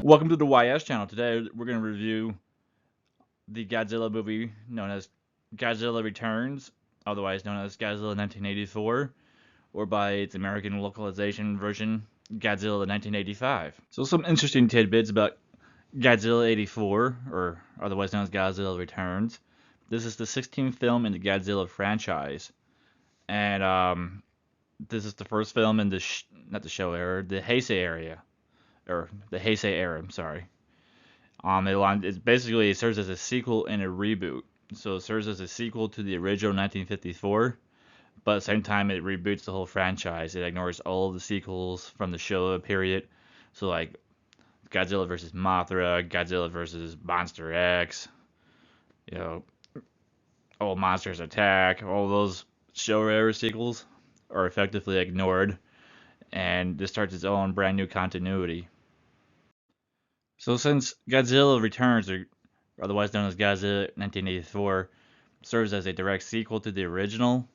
Welcome to the YS channel. Today we're going to review the Godzilla movie known as Godzilla Returns, otherwise known as Godzilla 1984, or by its American localization version, Godzilla 1985. So some interesting tidbits about Godzilla 84, or otherwise known as Godzilla Returns. This is the 16th film in the Godzilla franchise, and this is the first film in the not the Showa era, the Heisei area. Or the Heisei era, I'm sorry. It serves as a sequel and a reboot. So it serves as a sequel to the original 1954, but at the same time it reboots the whole franchise. It ignores all of the sequels from the Showa period. So like Godzilla vs. Mothra, Godzilla vs. Monster X, you know, All Monsters Attack, all those Showa era sequels are effectively ignored, and this starts its own brand new continuity. So since Godzilla Returns, or otherwise known as Godzilla 1984, serves as a direct sequel to the original,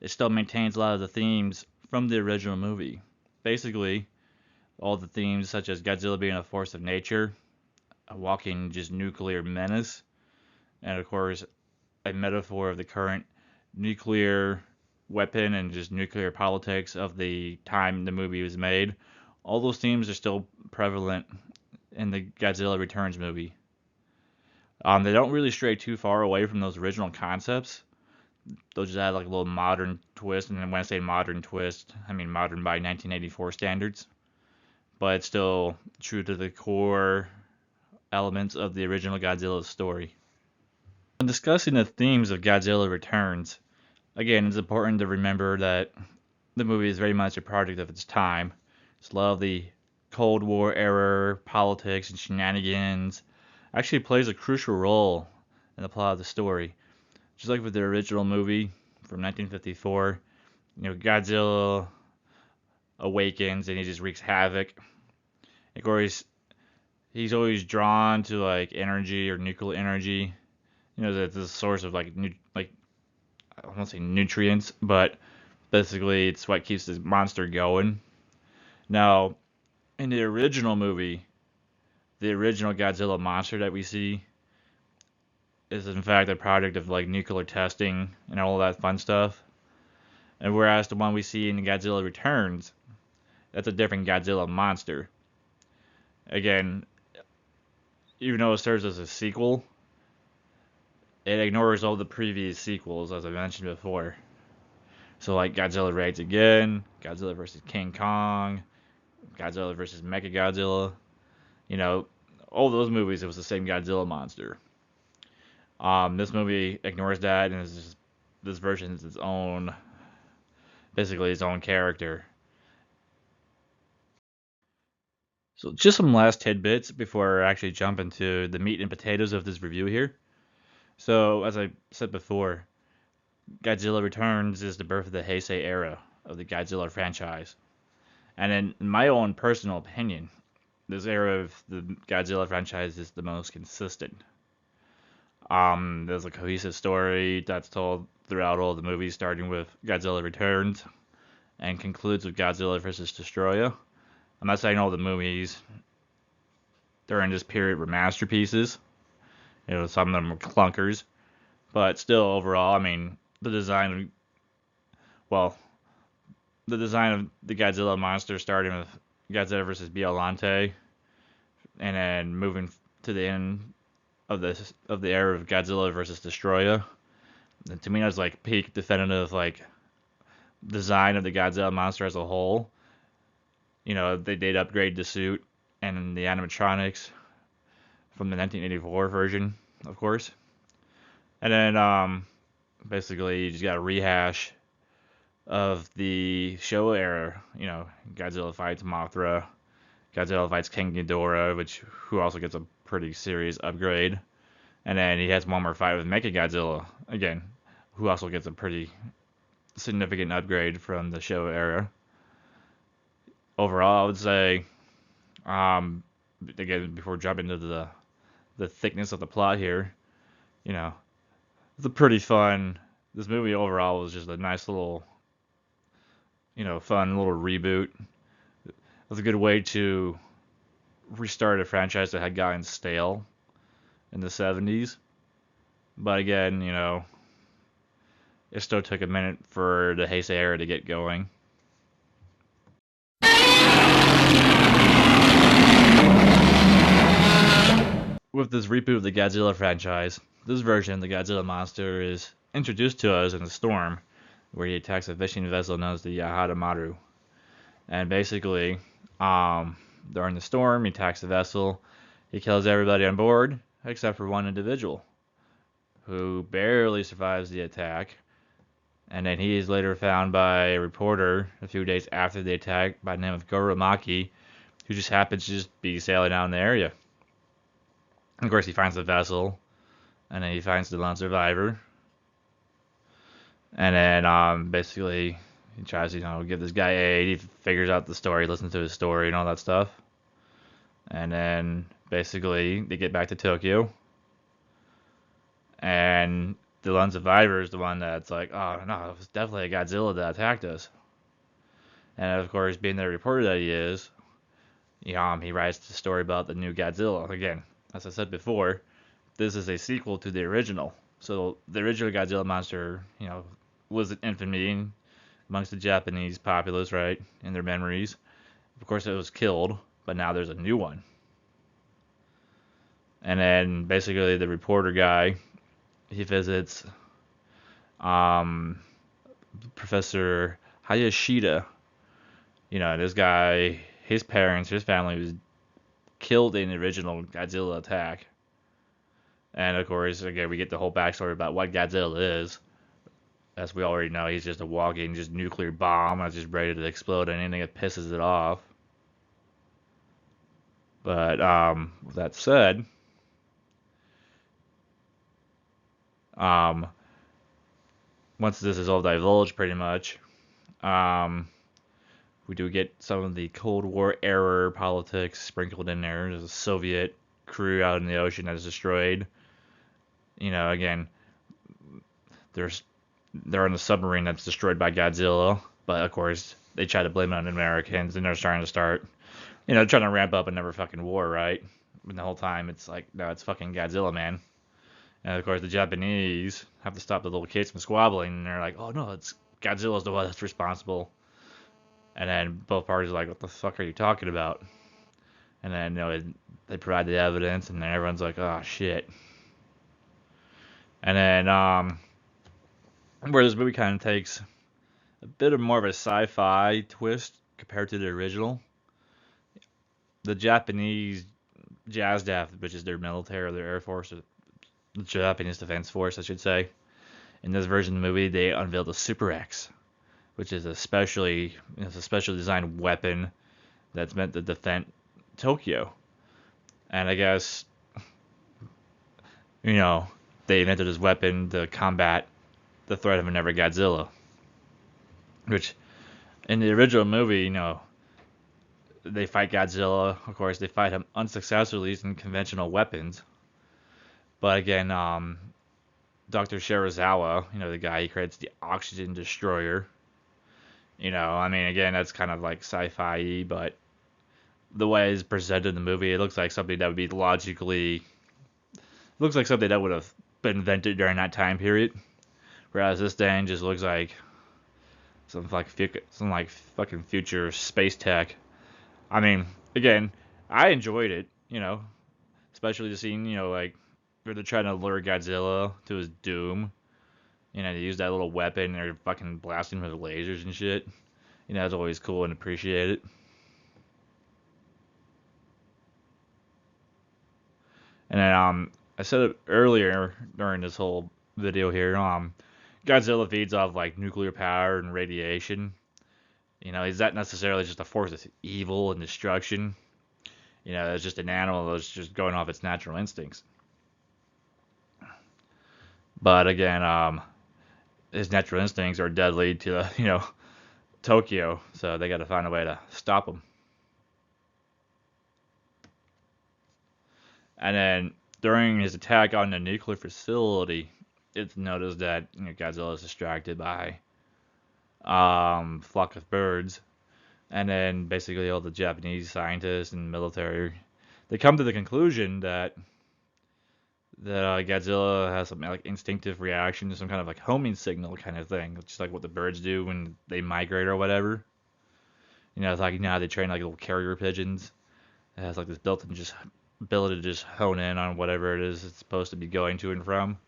it still maintains a lot of the themes from the original movie. Basically, all the themes such as Godzilla being a force of nature, a walking just nuclear menace, and of course a metaphor of the current nuclear weapon and just nuclear politics of the time the movie was made. All those themes are still prevalent in the Godzilla Returns movie. They don't really stray too far away from those original concepts. They'll just add like a little modern twist, and when I say modern twist, I mean modern by 1984 standards. But it's still true to the core elements of the original Godzilla story. When discussing the themes of Godzilla Returns, again, it's important to remember that the movie is very much a product of its time. It's a lot of the Cold War era politics and shenanigans actually plays a crucial role in the plot of the story. Just like with the original movie from 1954, Godzilla awakens and he just wreaks havoc. Of course, he's always drawn to like energy or nuclear energy. That's the source of I won't say nutrients, but basically it's what keeps this monster going. Now, in the original movie, the original Godzilla monster that we see is in fact a product of like nuclear testing and all that fun stuff. And whereas the one we see in Godzilla Returns, that's a different Godzilla monster. Again, even though it serves as a sequel, it ignores all the previous sequels, as I mentioned before. So like Godzilla Raids Again, Godzilla vs. King Kong, Godzilla vs. Mechagodzilla, all those movies, it was the same Godzilla monster. This movie ignores that, and this version is its own, basically its own character. So just some last tidbits before I actually jump into the meat and potatoes of this review here. So as I said before, Godzilla Returns is the birth of the Heisei era of the Godzilla franchise. And in my own personal opinion, this era of the Godzilla franchise is the most consistent. There's a cohesive story that's told throughout all the movies, starting with Godzilla Returns and concludes with Godzilla vs. Destroyer. I'm not saying all the movies during this period were masterpieces. Some of them were clunkers, but still overall, I mean, the design of the Godzilla monster, starting with Godzilla vs. Biollante, and then moving to the end of the era of Godzilla vs. Destroyer. And to me, that's like peak definitive like design of the Godzilla monster as a whole. They did upgrade the suit and the animatronics from the 1984 version, of course. And then basically you just got a rehash of the Showa era. Godzilla fights Mothra, Godzilla fights King Ghidorah, who also gets a pretty serious upgrade. And then he has one more fight with Mechagodzilla, again, who also gets a pretty significant upgrade from the Showa era. Overall, I would say, again, before jumping into the thickness of the plot here, it's a pretty fun. This movie overall was just a nice little, fun little reboot. It was a good way to restarted a franchise that had gotten stale in the 70s. But again, it still took a minute for the Heisei era to get going. With this reboot of the Godzilla franchise, this version of the Godzilla monster is introduced to us in the storm, where he attacks a fishing vessel known as the Yahadamaru. And basically, during the storm, he attacks the vessel, he kills everybody on board, except for one individual, who barely survives the attack. And then he is later found by a reporter a few days after the attack by the name of Goromaki, who just happens to just be sailing down the area. Of course, he finds the vessel, and then he finds the lone survivor. And then basically he tries to give this guy aid. He figures out the story, listens to his story, and all that stuff. And then basically they get back to Tokyo, and the lone survivor is the one that's like, oh no, it was definitely a Godzilla that attacked us. And of course, being the reporter that he is, he writes the story about the new Godzilla. Again, as I said before, this is a sequel to the original. So the original Godzilla monster, was an infamy amongst the Japanese populace, right, in their memories. Of course, it was killed, but now there's a new one. And then basically the reporter guy, he visits Professor Hayashida. This guy, his parents, his family was killed in the original Godzilla attack. And of course, again, we get the whole backstory about what Godzilla is. As we already know, he's just a walking nuclear bomb that's just ready to explode on anything that pisses it off. But with that said, once this is all divulged, pretty much, we do get some of the Cold War era politics sprinkled in there. There's a Soviet crew out in the ocean that is destroyed. Again, they're on a submarine that's destroyed by Godzilla, but of course they try to blame it on the Americans, and they're trying to ramp up another fucking war, right? And the whole time it's like, no, it's fucking Godzilla, man. And of course the Japanese have to stop the little kids from squabbling, and they're like, oh no, it's Godzilla's the one that's responsible. And then both parties are like, what the fuck are you talking about? And then they provide the evidence, and then everyone's like, oh shit. And then where this movie kind of takes a bit of more of a sci-fi twist compared to the original. The Japanese JASDAF, which is their military or their air force, or the Japanese Defense Force, I should say. In this version of the movie, they unveiled a Super X, which is a specially designed weapon that's meant to defend Tokyo. And I guess, they invented this weapon to combat the threat of another Godzilla. Which, in the original movie, they fight Godzilla. Of course, they fight him unsuccessfully using conventional weapons. But again, Dr. Shirazawa, the guy, he creates the oxygen destroyer. Again, that's kind of like sci-fi-y, but the way it's presented in the movie, it looks like something that would be looks like something that would have been invented during that time period. Whereas this thing just looks like some fucking future space tech. Again, I enjoyed it, especially the scene, where they're trying to lure Godzilla to his doom. They use that little weapon and they're fucking blasting him with lasers and shit. It's always cool and appreciated. And then, I said it earlier during this whole video here, Godzilla feeds off nuclear power and radiation. Is that necessarily just a force of evil and destruction? It's just an animal that's just going off its natural instincts. But again, his natural instincts are deadly to Tokyo, so they got to find a way to stop him. And then during his attack on the nuclear facility, it's noticed that Godzilla is distracted by flock of birds, and then basically all the Japanese scientists and military they come to the conclusion that Godzilla has some like instinctive reaction to some kind of like homing signal kind of thing, just like what the birds do when they migrate or whatever. It's like they train like little carrier pigeons. It has like this built-in just ability to just hone in on whatever it is it's supposed to be going to and from.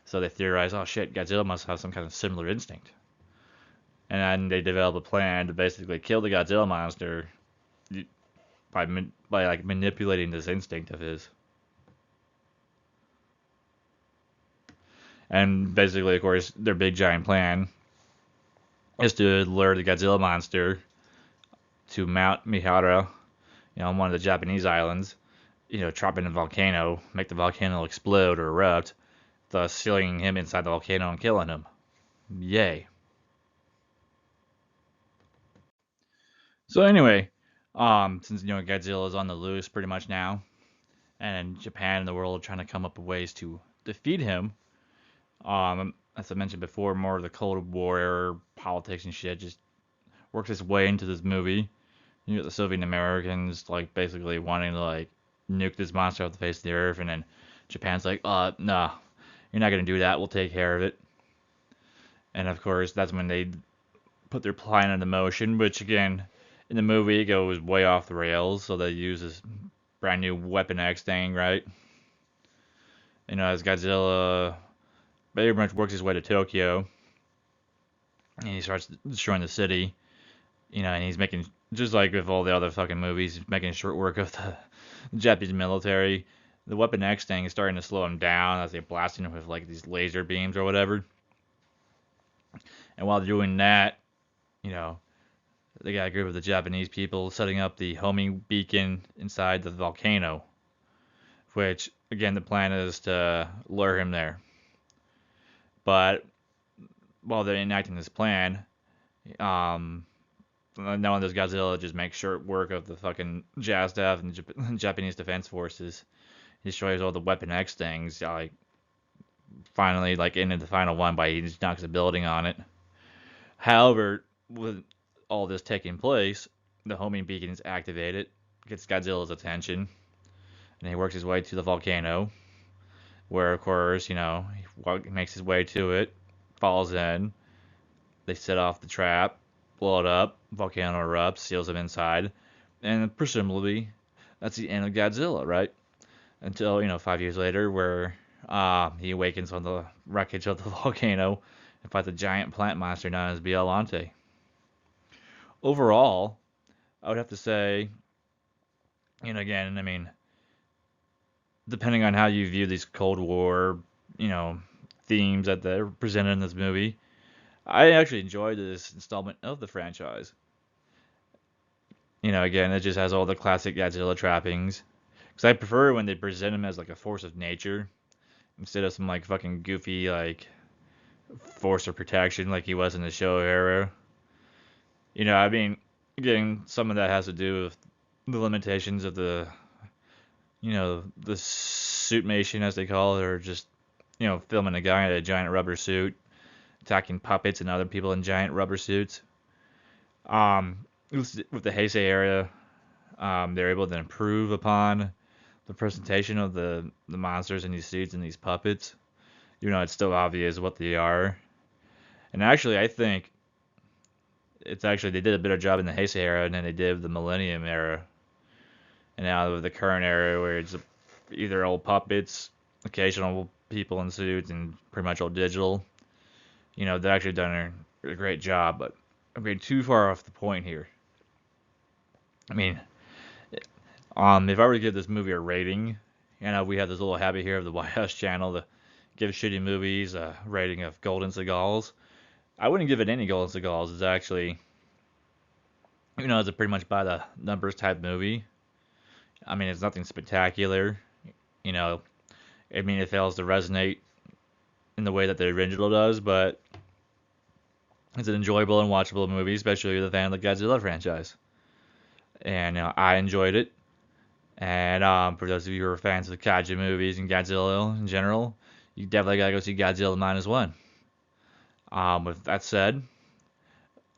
So they theorize, oh shit, Godzilla must have some kind of similar instinct. And then they develop a plan to basically kill the Godzilla monster by like manipulating this instinct of his. And basically, of course, their big giant plan is to lure the Godzilla monster to Mount Mihara, on one of the Japanese islands, drop in a volcano, make the volcano explode or erupt, thus sealing him inside the volcano and killing him. Yay. So anyway, since Godzilla is on the loose pretty much now, and Japan and the world are trying to come up with ways to defeat him, as I mentioned before, more of the Cold War politics and shit just works its way into this movie. You get the Soviet Americans like basically wanting to like nuke this monster off the face of the earth, and then Japan's like, no, you're not gonna do that. We'll take care of it. And of course, that's when they put their plan into motion, which again, in the movie, it goes way off the rails. So they use this brand new Weapon X thing, right? As Godzilla pretty much works his way to Tokyo, and he starts destroying the city, and he's making, just like with all the other fucking movies, he's making short work of the Japanese military. The Weapon X thing is starting to slow him down as they're blasting him with like these laser beams or whatever. And while doing that, they got a group of the Japanese people setting up the homing beacon inside the volcano, which, again, the plan is to lure him there. But while they're enacting this plan, knowing this Godzilla just makes short work of the fucking JASDAF and Japanese Defense Forces. He destroys all the Weapon X things, like, finally, like, into the final one by he just knocks a building on it. However, with all this taking place, the homing beacon is activated, gets Godzilla's attention, and he works his way to the volcano, where, of course, he makes his way to it, falls in, they set off the trap, blow it up, volcano erupts, seals him inside, and presumably, that's the end of Godzilla, right? Until, 5 years later, where he awakens on the wreckage of the volcano and fights a giant plant monster known as Biollante. Overall, I would have to say, again, I mean, depending on how you view these Cold War, themes that they're presented in this movie, I actually enjoyed this installment of the franchise. Again, it just has all the classic Godzilla trappings. Because I prefer when they present him as like a force of nature instead of some like fucking goofy like force of protection like he was in the Shōwa era. I mean, again, some of that has to do with the limitations of the suitmation, as they call it, or just, filming a guy in a giant rubber suit, attacking puppets and other people in giant rubber suits. With the Heisei area, they're able to improve upon the presentation of the monsters in these suits and these puppets. It's still obvious what they are. And actually, I think they did a better job in the Heisei era than they did the Millennium era. And now with the current era, where it's either old puppets, occasional people in suits, and pretty much all digital, they've actually done a great job. But I'm getting too far off the point here. I mean, if I were to give this movie a rating, we have this little habit here of the YS channel to give shitty movies a rating of Golden Seagulls. I wouldn't give it any Golden Seagulls. It's actually, it's a pretty much by the numbers type movie. I mean, it's nothing spectacular. It fails to resonate in the way that the original does, but it's an enjoyable and watchable movie, especially if you're a fan of the Godzilla franchise. And I enjoyed it. And for those of you who are fans of kaiju movies and Godzilla in general, you definitely gotta go see Godzilla -1. With that said,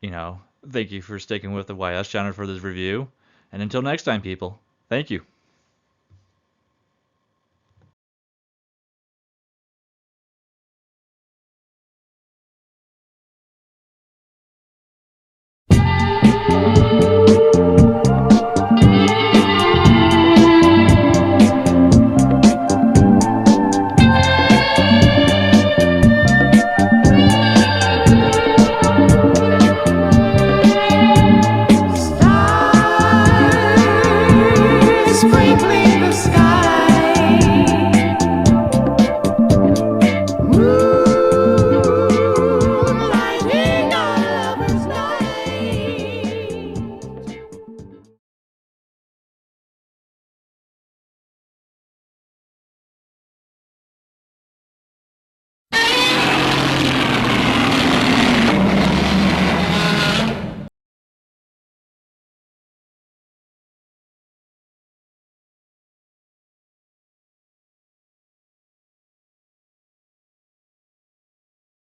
thank you for sticking with the YS channel for this review. And until next time, people, thank you.